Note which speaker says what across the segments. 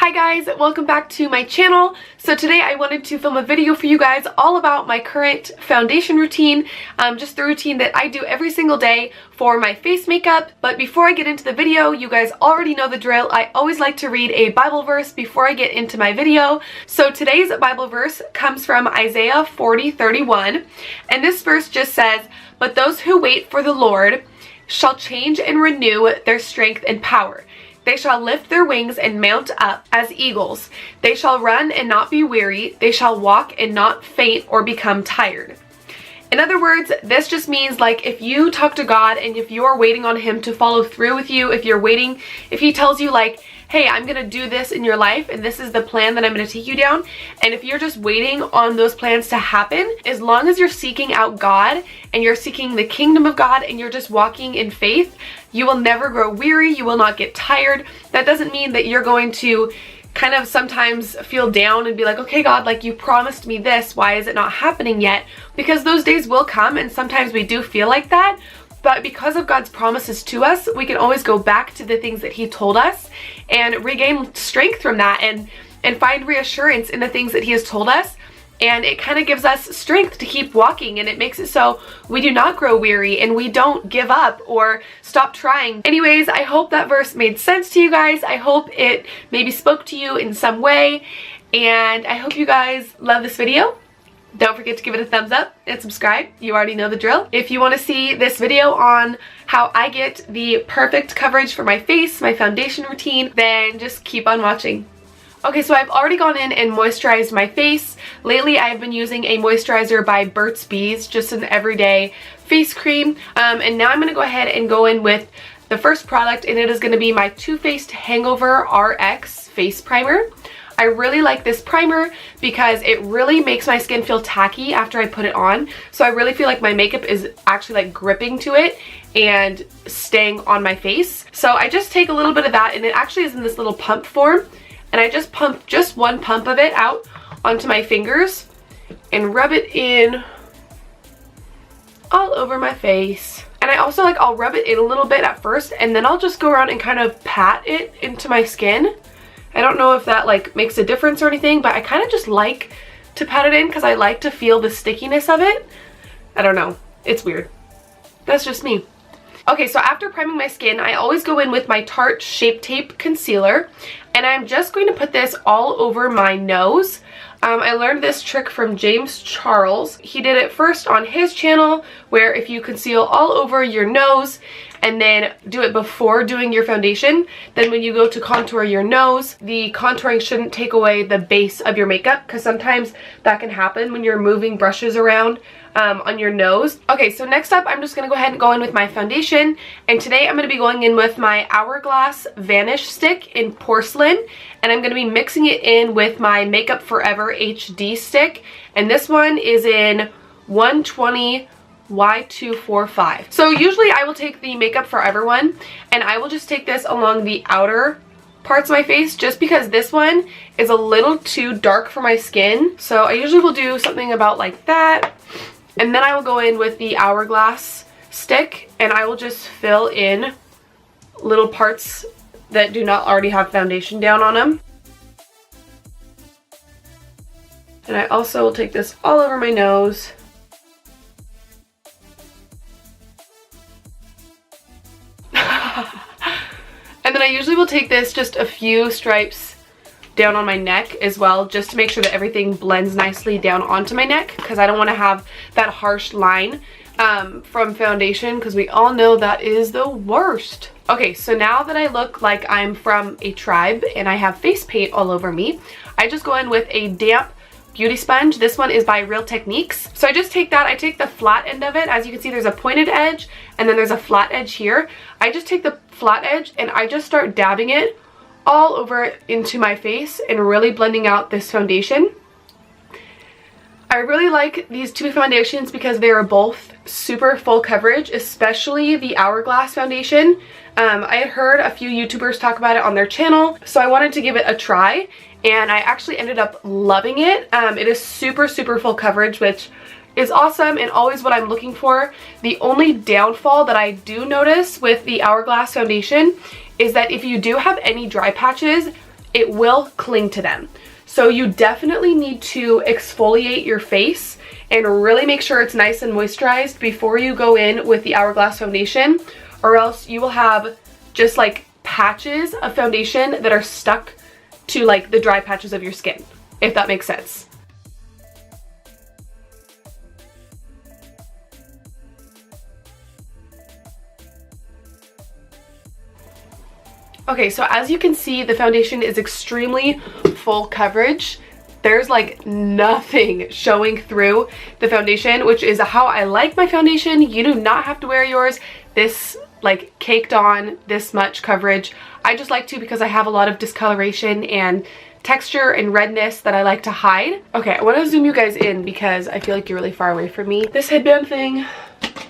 Speaker 1: Hi guys, welcome back to my channel. So today I wanted to film a video for you guys all about my current foundation routine, just the routine that I do every single day for my face makeup. But before I get into the video, you guys already know the drill. I always like to read a Bible verse before I get into my video. So today's Bible verse comes from Isaiah 40:31, and this verse just says, "But those who wait for the Lord shall change and renew their strength and power. They shall lift their wings and mount up as eagles. They shall run and not be weary. They shall walk and not faint or become tired." In other words, this just means like if you talk to God and if you're waiting on Him to follow through with you, if He tells you like, hey, I'm gonna do this in your life and this is the plan that I'm gonna take you down, and if you're just waiting on those plans to happen, as long as you're seeking out God and you're seeking the kingdom of God and you're just walking in faith, you will never grow weary, you will not get tired. That doesn't mean that you're going to kind of sometimes feel down and be like, okay God, like you promised me this, why is it not happening yet? Because those days will come and sometimes we do feel like that. But because of God's promises to us, we can always go back to the things that He told us and regain strength from that and find reassurance in the things that He has told us. And it kind of gives us strength to keep walking, and it makes it so we do not grow weary and we don't give up or stop trying. Anyways, I hope that verse made sense to you guys. I hope it maybe spoke to you in some way, and I hope you guys love this video. Don't forget to give it a thumbs up and subscribe. You already know the drill. If you want to see this video on how I get the perfect coverage for my face, my foundation routine, then just keep on watching. Okay, so I've already gone in and moisturized my face. Lately, I've been using a moisturizer by Burt's Bees, just an everyday face cream. And now I'm going to go ahead and go in with the first product, and it is going to be my Too Faced Hangover RX Face Primer. I really like this primer because it really makes my skin feel tacky after I put it on. So I really feel like my makeup is actually like gripping to it and staying on my face. So I just take a little bit of that, and it actually is in this little pump form. And I just pump just one pump of it out onto my fingers and rub it in all over my face. And I also I'll rub it in a little bit at first, and then I'll just go around and kind of pat it into my skin. I don't know if that makes a difference or anything, but I kind of just like to pat it in because I like to feel the stickiness of it. I don't know. It's weird. That's just me. Okay, so after priming my skin, I always go in with my Tarte Shape Tape Concealer, and I'm just going to put this all over my nose. I learned this trick from James Charles. He did it first on his channel, where if you conceal all over your nose and then do it before doing your foundation, then when you go to contour your nose, the contouring shouldn't take away the base of your makeup, because sometimes that can happen when you're moving brushes around on your nose. Okay, so next up, I'm just going to go ahead and go in with my foundation, and today I'm going to be going in with my Hourglass Vanish stick in Porcelain, and I'm going to be mixing it in with my Makeup Forever HD stick, and this one is in 120 Y245. So usually I will take the Makeup Forever one, and I will just take this along the outer parts of my face, just because this one is a little too dark for my skin. So I usually will do something about like that, and then I will go in with the Hourglass stick, and I will just fill in little parts that do not already have foundation down on them. And I also will take this all over my nose. And then I usually will take this just a few stripes down on my neck as well, just to make sure that everything blends nicely down onto my neck, because I don't want to have that harsh line from foundation, because we all know that is the worst. Okay, so now that I look like I'm from a tribe and I have face paint all over me, I just go in with a damp beauty sponge. This one is by Real Techniques. So I just take that, I take the flat end of it. As you can see, there's a pointed edge and then there's a flat edge here. I just take the flat edge and I just start dabbing it all over into my face and really blending out this foundation. I really like these two foundations because they are both super full coverage, especially the Hourglass foundation. I had heard a few YouTubers talk about it on their channel, so I wanted to give it a try, and I actually ended up loving it. It is super full coverage, which is awesome and always what I'm looking for. The only downfall that I do notice with the Hourglass foundation is that if you do have any dry patches, it will cling to them. So you definitely need to exfoliate your face and really make sure it's nice and moisturized before you go in with the Hourglass foundation, or else you will have just like patches of foundation that are stuck to like the dry patches of your skin, if that makes sense. Okay, so as you can see, the foundation is extremely full coverage. There's like nothing showing through the foundation, which is how I like my foundation. You do not have to wear yours this like caked on, this much coverage. I just like to because I have a lot of discoloration and texture and redness that I like to hide. Okay, I want to zoom you guys in because I feel like you're really far away from me. This headband thing,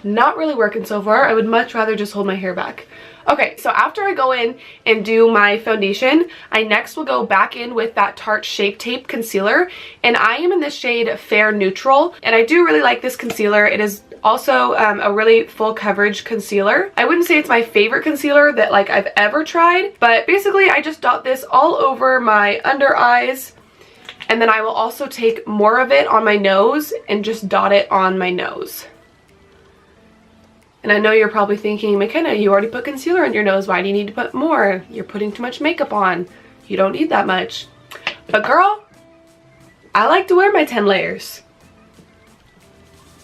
Speaker 1: not really working so far. I would much rather just hold my hair back. Okay, so after I go in and do my foundation, I next will go back in with that Tarte Shape Tape Concealer, and I am in the shade Fair Neutral, and I do really like this concealer. It is also a really full coverage concealer. I wouldn't say it's my favorite concealer that like I've ever tried, but basically I just dot this all over my under eyes, and then I will also take more of it on my nose and just dot it on my nose. And I know you're probably thinking, McKenna, you already put concealer on your nose. Why do you need to put more? You're putting too much makeup on. You don't need that much. But girl, I like to wear my 10 layers.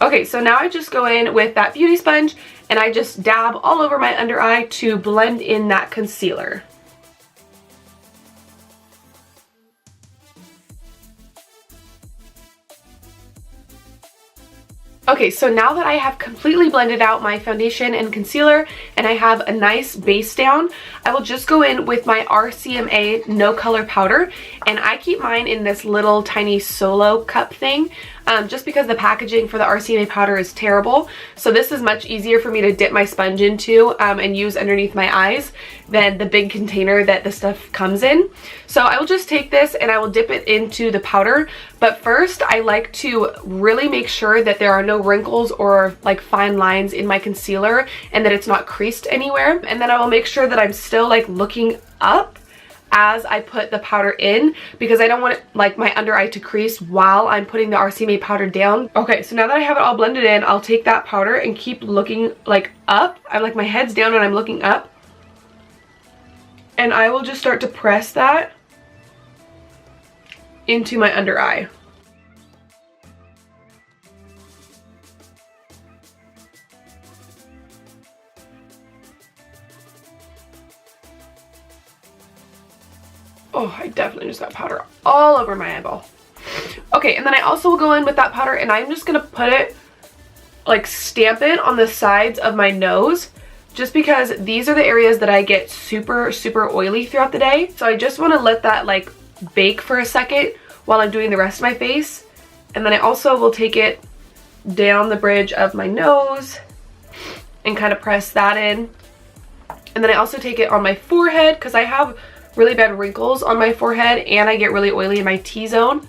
Speaker 1: Okay, so now I just go in with that beauty sponge and I just dab all over my under eye to blend in that concealer. Okay, so now that I have completely blended out my foundation and concealer and I have a nice base down, I will just go in with my RCMA No Color Powder, and I keep mine in this little tiny solo cup thing just because the packaging for the RCMA powder is terrible. So this is much easier for me to dip my sponge into and use underneath my eyes than the big container that the stuff comes in. So I will just take this and I will dip it into the powder, but first I like to really make sure that there are no wrinkles or like fine lines in my concealer and that it's not creased anywhere. And then I will make sure that I'm still like looking up as I put the powder in, because I don't want it, like my under eye to crease while I'm putting the RCMA powder down. Okay, so now that I have it all blended in, I'll take that powder and keep looking like up. I'm like, my head's down and I'm looking up. And I will just start to press that into my under eye. Oh, I definitely just got powder all over my eyeball. Okay, and then I also will go in with that powder and I'm just gonna put it, like stamp it on the sides of my nose, just because these are the areas that I get super, super oily throughout the day. So I just wanna let that like bake for a second while I'm doing the rest of my face. And then I also will take it down the bridge of my nose and kind of press that in. And then I also take it on my forehead because I have really bad wrinkles on my forehead and I get really oily in my T-zone.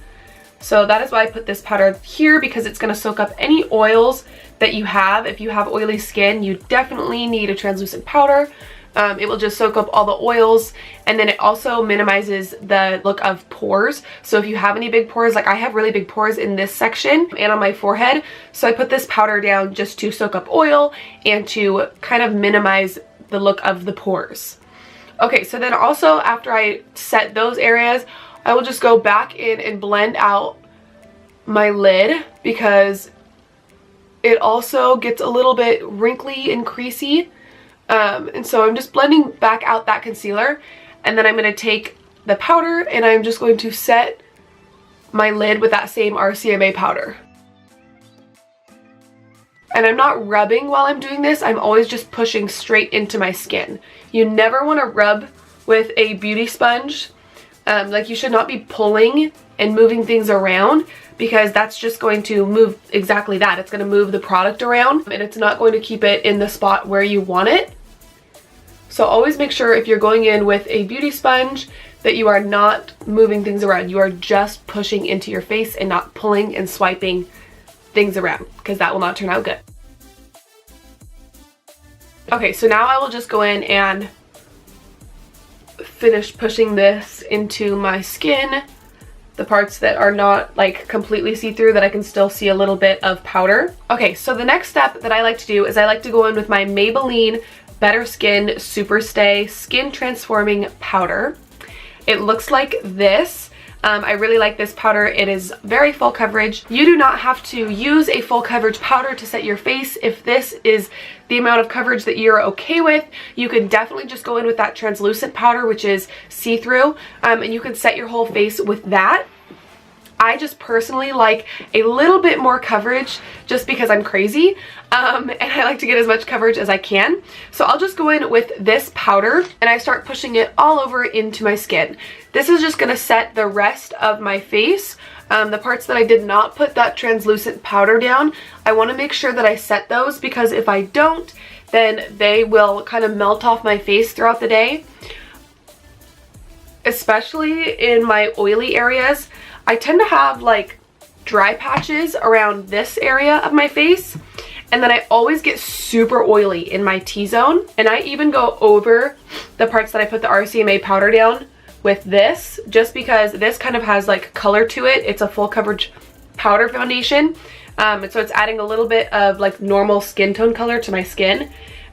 Speaker 1: So that is why I put this powder here, because it's going to soak up any oils that you have. If you have oily skin, you definitely need a translucent powder. It will just soak up all the oils, and then it also minimizes the look of pores. So if you have any big pores, like I have really big pores in this section and on my forehead, so I put this powder down just to soak up oil and to kind of minimize the look of the pores. Okay, so then also after I set those areas, I will just go back in and blend out my lid, because it also gets a little bit wrinkly and creasy. And so I'm just blending back out that concealer, and then I'm going to take the powder and I'm just going to set my lid with that same RCMA powder. And I'm not rubbing while I'm doing this, I'm always just pushing straight into my skin. You never want to rub with a beauty sponge. Like you should not be pulling and moving things around, because that's just going to move exactly that. It's going to move the product around and it's not going to keep it in the spot where you want it. So always make sure if you're going in with a beauty sponge that you are not moving things around. You are just pushing into your face and not pulling and swiping things around, because that will not turn out good. Okay, so now I will just go in and finish pushing this into my skin, the parts that are not like completely see-through, that I can still see a little bit of powder. Okay, so the next step that I like to do is I like to go in with my Maybelline Better Skin Super Stay Skin Transforming Powder. It looks like this. I really like this powder. It is very full coverage. You do not have to use a full coverage powder to set your face. If this is the amount of coverage that you're okay with, you can definitely just go in with that translucent powder, which is see-through, and you can set your whole face with that. I just personally like a little bit more coverage just because I'm crazy, and I like to get as much coverage as I can. So I'll just go in with this powder and I start pushing it all over into my skin. This is just going to set the rest of my face. The parts that I did not put that translucent powder down, I want to make sure that I set those, because if I don't, then they will kind of melt off my face throughout the day. Especially in my oily areas, I tend to have like dry patches around this area of my face, and then I always get super oily in my T-zone, and I even go over the parts that I put the RCMA powder down with this, just because this kind of has like color to it. It's a full coverage powder foundation, and so it's adding a little bit of like normal skin tone color to my skin,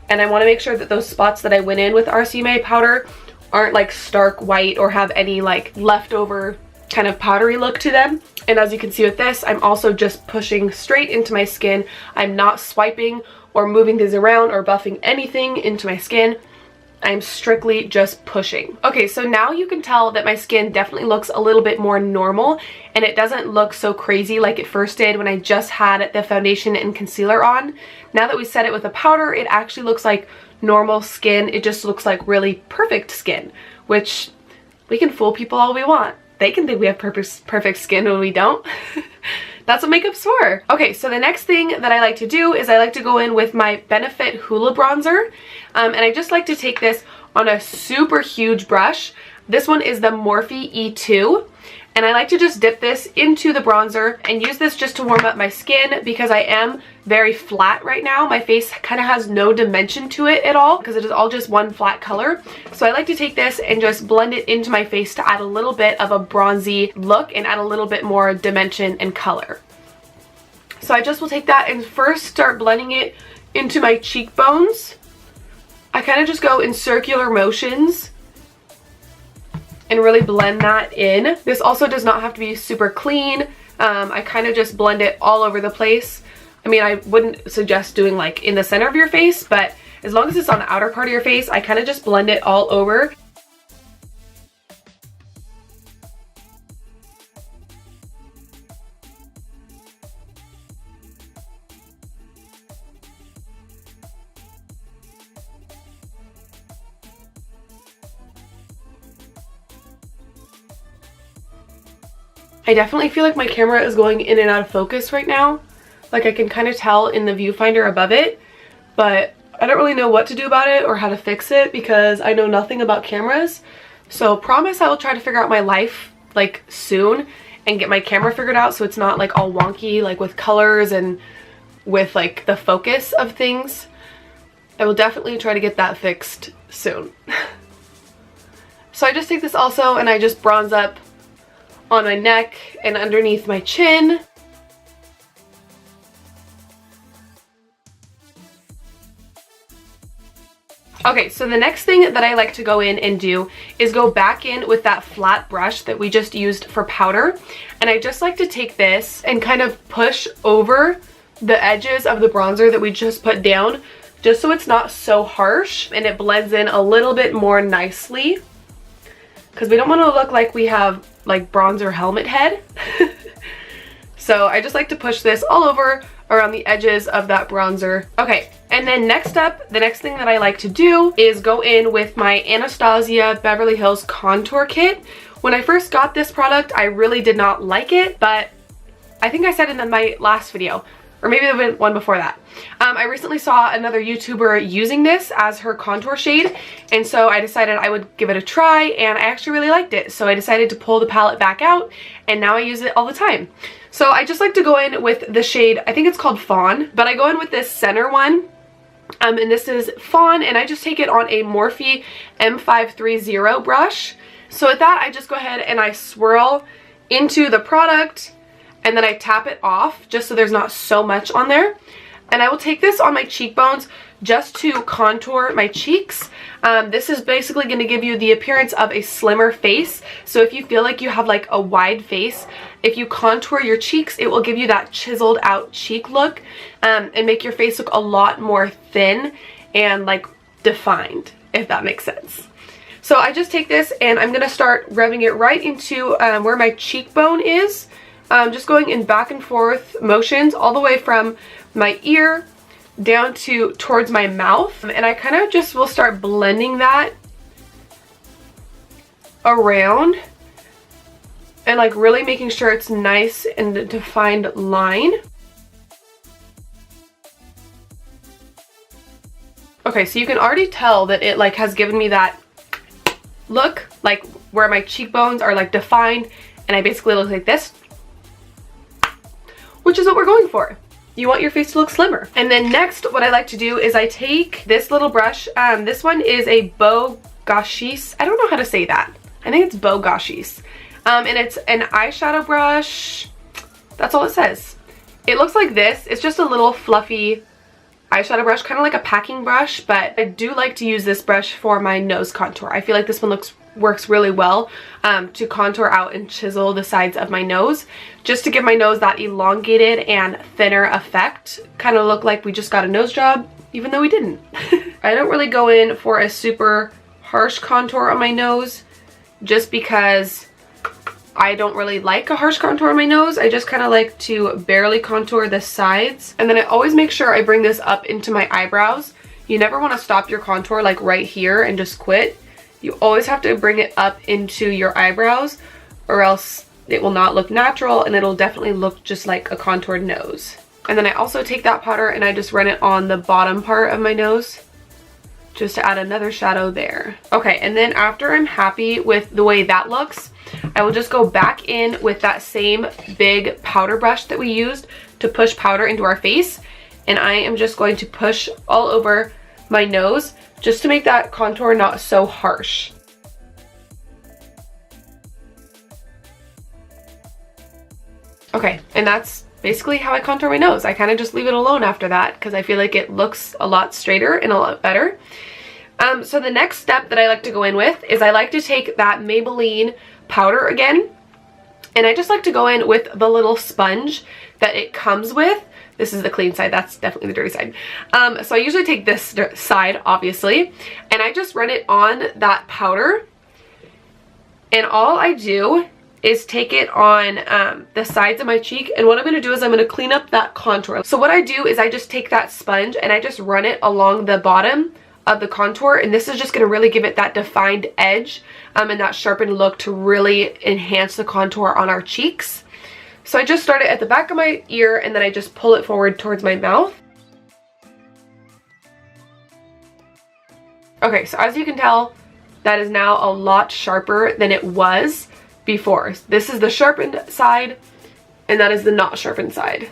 Speaker 1: and I want to make sure that those spots that I went in with RCMA powder aren't like stark white or have any like leftover kind of powdery look to them. And as you can see with this, I'm also just pushing straight into my skin. I'm not swiping or moving things around or buffing anything into my skin. I'm strictly just pushing. Okay, so now you can tell that my skin definitely looks a little bit more normal, and it doesn't look so crazy like it first did when I just had the foundation and concealer on. Now that we set it with a powder, it actually looks like normal skin. It just looks like really perfect skin, which we can fool people all we want. They can think we have perfect skin when we don't. That's what makeup's for. Okay, so the next thing that I like to do is I like to go in with my Benefit Hoola bronzer. And I just like to take this on a super huge brush. This one is the Morphe E2. And I like to just dip this into the bronzer and use this just to warm up my skin, because I am very flat right now. My face kind of has no dimension to it at all, because it is all just one flat color. So I like to take this and just blend it into my face to add a little bit of a bronzy look and add a little bit more dimension and color. So I just will take that and first start blending it into my cheekbones. I kind of just go in circular motions and really blend that in. This also does not have to be super clean. I kind of just blend it all over the place. I mean, I wouldn't suggest doing like in the center of your face, but as long as it's on the outer part of your face, I kind of just blend it all over. I definitely feel like my camera is going in and out of focus right now. Like I can kind of tell in the viewfinder above it, but I don't really know what to do about it or how to fix it because I know nothing about cameras. So promise I will try to figure out my life like soon and get my camera figured out so it's not like all wonky, like with colors and with like the focus of things. I will definitely try to get that fixed soon. So I just take this also and I just bronze up on my neck and underneath my chin. Okay, so the next thing that I like to go in and do is go back in with that flat brush that we just used for powder. And I just like to take this and kind of push over the edges of the bronzer that we just put down, just so it's not so harsh and it blends in a little bit more nicely. Because we don't want to look like we have like bronzer helmet head. So I just like to push this all over around the edges of that bronzer. Okay, and then next up, the next thing that I like to do is go in with my Anastasia Beverly Hills Contour Kit. When I first got this product, I really did not like it, but I think I said in my last video, or maybe the one before that. I recently saw another YouTuber using this as her contour shade, and so I decided I would give it a try, and I actually really liked it. So I decided to pull the palette back out, and now I use it all the time. So I just like to go in with the shade, I think it's called Fawn, but I go in with this center one, And this is Fawn, and I just take it on a Morphe M530 brush. So with that, I just go ahead and I swirl into the product, and then I tap it off just so there's not so much on there. And I will take this on my cheekbones just to contour my cheeks. This is basically going to give you the appearance of a slimmer face. So if you feel like you have like a wide face, if you contour your cheeks, it will give you that chiseled out cheek look, and make your face look a lot more thin and like defined, if that makes sense. So I just take this and I'm going to start rubbing it right into where my cheekbone is. Just going in back and forth motions all the way from my ear down to towards my mouth, and I kind of just will start blending that around and like really making sure it's nice and a defined line. Okay, so you can already tell that it like has given me that look, like where my cheekbones are like defined, and I basically look like this, which is what we're going for. You want your face to look slimmer. And then next, what I like to do is I take this little brush. This one is a Beau Gauchis. I don't know how to say that. I think it's Beau Gauchis. And it's an eyeshadow brush. That's all it says. It looks like this. It's just a little fluffy eyeshadow brush, kind of like a packing brush, but I do like to use this brush for my nose contour. I feel like this one works really well to contour out and chisel the sides of my nose, just to give my nose that elongated and thinner effect. Kind of look like we just got a nose job, even though we didn't. I don't really go in for a super harsh contour on my nose, just because I don't really like a harsh contour on my nose. I just kind of like to barely contour the sides. And then I always make sure I bring this up into my eyebrows. You never want to stop your contour like right here and just quit. You always have to bring it up into your eyebrows, or else it will not look natural and it'll definitely look just like a contoured nose. And then I also take that powder and I just run it on the bottom part of my nose, just to add another shadow there. Okay, and then after I'm happy with the way that looks, I will just go back in with that same big powder brush that we used to push powder into our face, and I am just going to push all over my nose just to make that contour not so harsh. Okay, and that's basically how I contour my nose. I kind of just leave it alone after that because I feel like it looks a lot straighter and a lot better. So the next step that I like to go in with is I like to take that Maybelline powder again, and I just like to go in with the little sponge that it comes with. This is the clean side, that's definitely the dirty side. So I usually take this side, obviously, and I just run it on that powder, and all I do is take it on the sides of my cheek, and what I'm going to do is I'm going to clean up that contour. So what I do is I just take that sponge and I just run it along the bottom of the contour, and this is just going to really give it that defined edge and that sharpened look to really enhance the contour on our cheeks. So I just start it at the back of my ear and then I just pull it forward towards my mouth. Okay, so as you can tell, that is now a lot sharper than it was before. This is the sharpened side and that is the not sharpened side.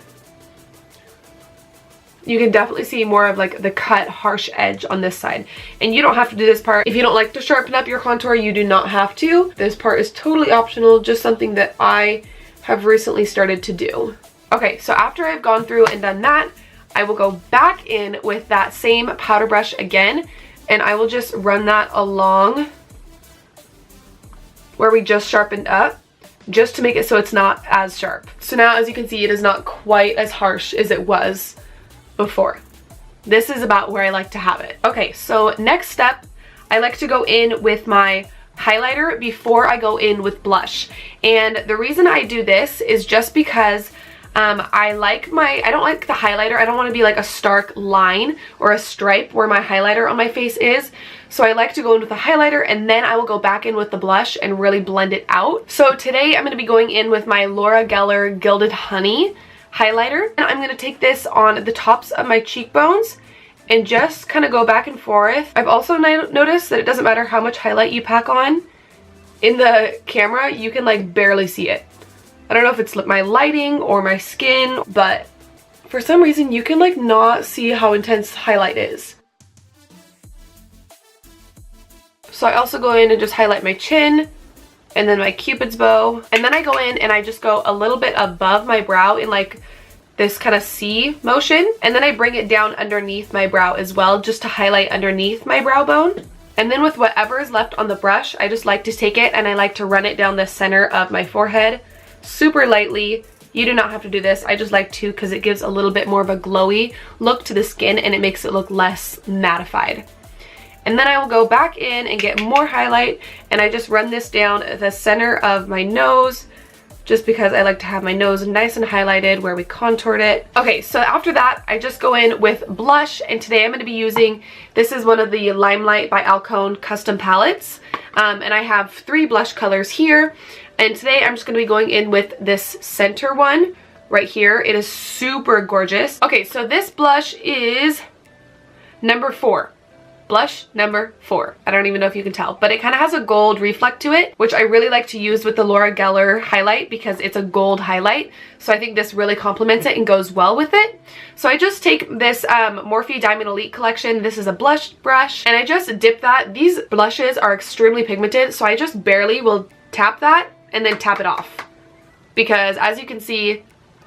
Speaker 1: You can definitely see more of like the cut harsh edge on this side, and you don't have to do this part. If you don't like to sharpen up your contour, you do not have to. This part is totally optional, just something that I have recently started to do. Okay, so after I've gone through and done that, I will go back in with that same powder brush again, and I will just run that along where we just sharpened up, just to make it so it's not as sharp. So now, as you can see, it is not quite as harsh as it was before. This is about where I like to have it. Okay, so next step, I like to go in with my highlighter before I go in with blush. And the reason I do this is just because I don't like the highlighter. I don't want to be like a stark line or a stripe where my highlighter on my face is. So I like to go in with the highlighter, and then I will go back in with the blush and really blend it out. So today I'm going to be going in with my Laura Geller Gilded Honey highlighter, and I'm going to take this on the tops of my cheekbones and just kind of go back and forth. I've also noticed that it doesn't matter how much highlight you pack on. In the camera, you can like barely see it. I don't know if it's my lighting or my skin, but for some reason you can like not see how intense highlight is. So I also go in and just highlight my chin and then my cupid's bow, and then I go in and I just go a little bit above my brow in like this kind of C motion, and then I bring it down underneath my brow as well, just to highlight underneath my brow bone. And then with whatever is left on the brush, I just like to take it and I like to run it down the center of my forehead super lightly. You do not have to do this. I just like to because it gives a little bit more of a glowy look to the skin and it makes it look less mattified. And then I will go back in and get more highlight, and I just run this down the center of my nose, just because I like to have my nose nice and highlighted where we contoured it. Okay, so after that, I just go in with blush, and today I'm going to be using, this is one of the Limelight by Alcone custom palettes, and I have 3 blush colors here, and today I'm just going to be going in with this center one right here. It is super gorgeous. Okay, so this blush is number 4. Blush number 4. I don't even know if you can tell, but it kind of has a gold reflect to it, which I really like to use with the Laura Geller highlight because it's a gold highlight. So I think this really complements it and goes well with it. So I just take this Morphe Diamond Elite collection. This is a blush brush, and I just dip that. These blushes are extremely pigmented, so I just barely will tap that and then tap it off. Because as you can see,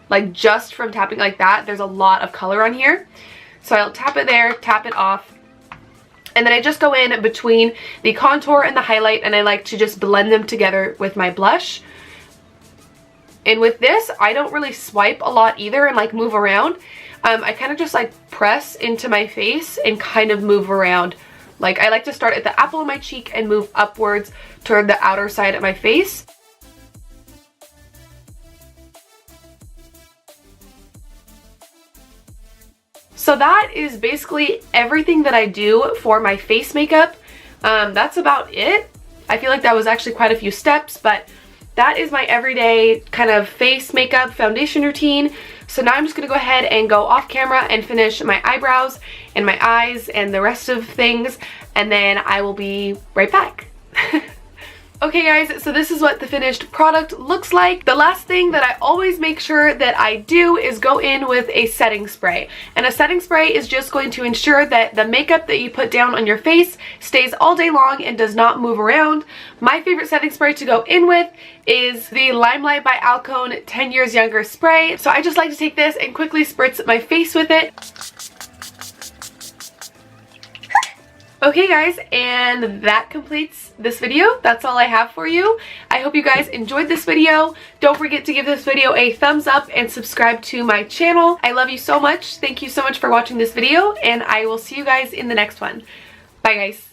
Speaker 1: like just from tapping like that, there's a lot of color on here. So I'll tap it there, tap it off, and then I just go in between the contour and the highlight, and I like to just blend them together with my blush. And with this, I don't really swipe a lot either and like move around. I kind of just like press into my face and kind of move around. Like I like to start at the apple of my cheek and move upwards toward the outer side of my face. So that is basically everything that I do for my face makeup. That's about it. I feel like that was actually quite a few steps, but that is my everyday kind of face makeup foundation routine. So now I'm just gonna go ahead and go off camera and finish my eyebrows and my eyes and the rest of things, and then I will be right back. Okay guys, so this is what the finished product looks like. The last thing that I always make sure that I do is go in with a setting spray. And a setting spray is just going to ensure that the makeup that you put down on your face stays all day long and does not move around. My favorite setting spray to go in with is the Limelight by Alcone 10 Years Younger spray. So I just like to take this and quickly spritz my face with it. Okay guys, and that completes this video. That's all I have for you. I hope you guys enjoyed this video. Don't forget to give this video a thumbs up and subscribe to my channel. I love you so much. Thank you so much for watching this video, and I will see you guys in the next one. Bye guys.